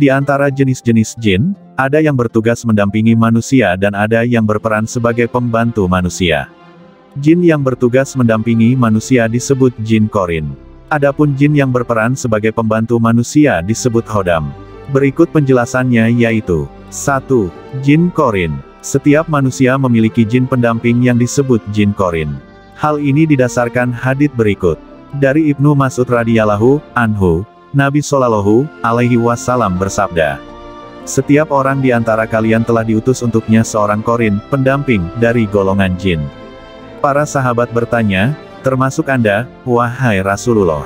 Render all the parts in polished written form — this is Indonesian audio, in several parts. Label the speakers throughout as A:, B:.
A: Di antara jenis-jenis jin, ada yang bertugas mendampingi manusia dan ada yang berperan sebagai pembantu manusia. Jin yang bertugas mendampingi manusia disebut jin korin. Adapun jin yang berperan sebagai pembantu manusia disebut hodam. Berikut penjelasannya yaitu: 1. Jin korin. Setiap manusia memiliki jin pendamping yang disebut jin korin. Hal ini didasarkan hadits berikut. Dari Ibnu Mas'ud radhiyallahu anhu, Nabi Shallallahu alaihi wasallam bersabda, "Setiap orang di antara kalian telah diutus untuknya seorang korin, pendamping, dari golongan jin." Para sahabat bertanya, "Termasuk Anda, wahai Rasulullah?"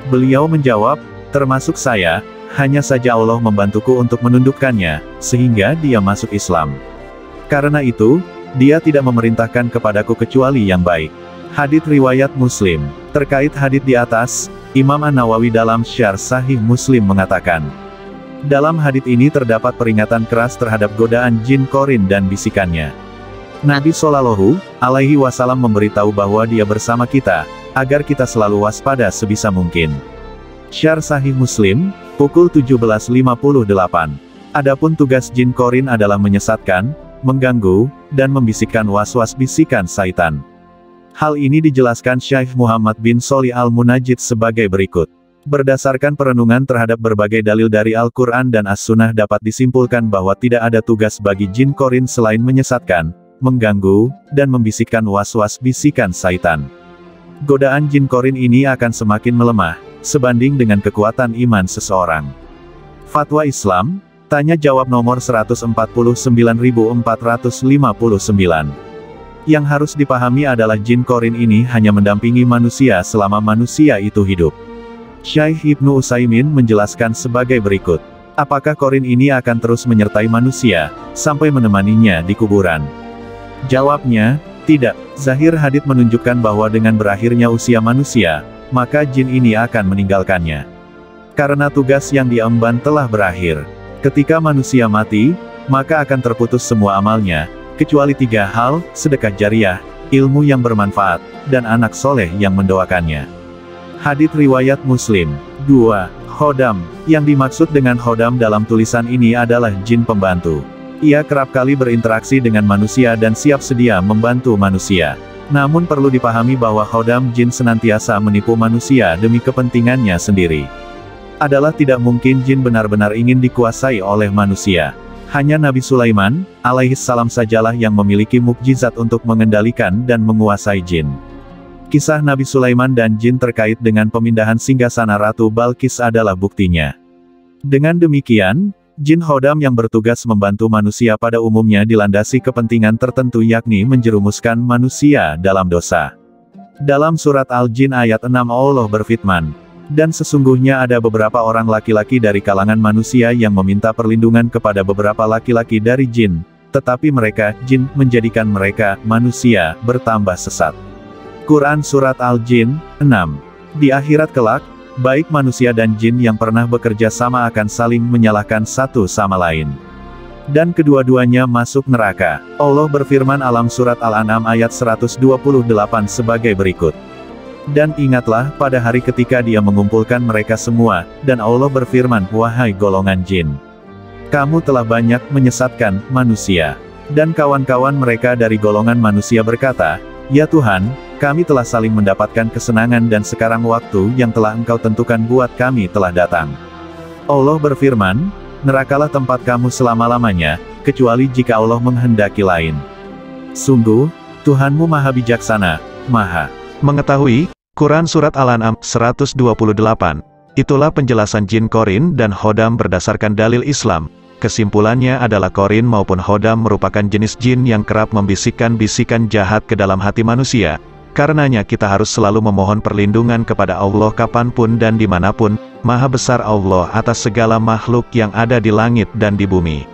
A: Beliau menjawab, "Termasuk saya, hanya saja Allah membantuku untuk menundukkannya, sehingga dia masuk Islam. Karena itu, dia tidak memerintahkan kepadaku kecuali yang baik." Hadits riwayat Muslim. Terkait hadits di atas, Imam An-Nawawi dalam Syarh Sahih Muslim mengatakan, dalam hadits ini terdapat peringatan keras terhadap godaan jin korin dan bisikannya. Nabi Shallallahu alaihi wasallam memberitahu bahwa dia bersama kita, agar kita selalu waspada sebisa mungkin. Syarh Sahih Muslim, pukul 17.58. Adapun tugas jin korin adalah menyesatkan, mengganggu, dan membisikkan was-was bisikan syaitan. Hal ini dijelaskan Syekh Muhammad bin Shalih Al-Munajjid sebagai berikut. Berdasarkan perenungan terhadap berbagai dalil dari Al-Quran dan As-Sunnah dapat disimpulkan bahwa tidak ada tugas bagi jin korin selain menyesatkan, mengganggu, dan membisikkan was-was bisikan syaitan. Godaan jin korin ini akan semakin melemah, sebanding dengan kekuatan iman seseorang. Fatwa Islam, tanya jawab nomor 149.459. Yang harus dipahami adalah jin korin ini hanya mendampingi manusia selama manusia itu hidup. Syekh Ibnu Utsaimin menjelaskan sebagai berikut. Apakah korin ini akan terus menyertai manusia, sampai menemaninya di kuburan? Jawabnya, tidak. Zahir hadits menunjukkan bahwa dengan berakhirnya usia manusia, maka jin ini akan meninggalkannya. Karena tugas yang diemban telah berakhir. Ketika manusia mati, maka akan terputus semua amalnya, kecuali 3 hal: sedekah jariah, ilmu yang bermanfaat, dan anak soleh yang mendoakannya. Hadits riwayat Muslim. 2. Hodam. Yang dimaksud dengan hodam dalam tulisan ini adalah jin pembantu. Ia kerap kali berinteraksi dengan manusia dan siap sedia membantu manusia. Namun perlu dipahami bahwa hodam jin senantiasa menipu manusia demi kepentingannya sendiri. Adalah tidak mungkin jin benar-benar ingin dikuasai oleh manusia. Hanya Nabi Sulaiman, alaihissalam sajalah yang memiliki mukjizat untuk mengendalikan dan menguasai jin. Kisah Nabi Sulaiman dan jin terkait dengan pemindahan singgasana Ratu Balqis adalah buktinya. Dengan demikian, jin hodam yang bertugas membantu manusia pada umumnya dilandasi kepentingan tertentu yakni menjerumuskan manusia dalam dosa. Dalam surat Al-Jin ayat 6 Allah berfirman, dan sesungguhnya ada beberapa orang laki-laki dari kalangan manusia yang meminta perlindungan kepada beberapa laki-laki dari jin, tetapi mereka, jin, menjadikan mereka, manusia, bertambah sesat. Quran Surat Al-Jin, 6. Di akhirat kelak, baik manusia dan jin yang pernah bekerja sama akan saling menyalahkan satu sama lain. Dan kedua-duanya masuk neraka. Allah berfirman alam Surat Al-An'am ayat 128 sebagai berikut. Dan ingatlah pada hari ketika dia mengumpulkan mereka semua, dan Allah berfirman, wahai golongan jin, kamu telah banyak menyesatkan manusia. Dan kawan-kawan mereka dari golongan manusia berkata, ya Tuhan, kami telah saling mendapatkan kesenangan dan sekarang waktu yang telah Engkau tentukan buat kami telah datang. Allah berfirman, nerakalah tempat kamu selama-lamanya, kecuali jika Allah menghendaki lain. Sungguh, Tuhanmu maha bijaksana, maha mengetahui. Quran Surat Al-An'am 128. Itulah penjelasan jin korin dan hodam berdasarkan dalil Islam. Kesimpulannya adalah korin maupun hodam merupakan jenis jin yang kerap membisikkan bisikan jahat ke dalam hati manusia. Karenanya kita harus selalu memohon perlindungan kepada Allah kapanpun dan dimanapun. Maha besar Allah atas segala makhluk yang ada di langit dan di bumi.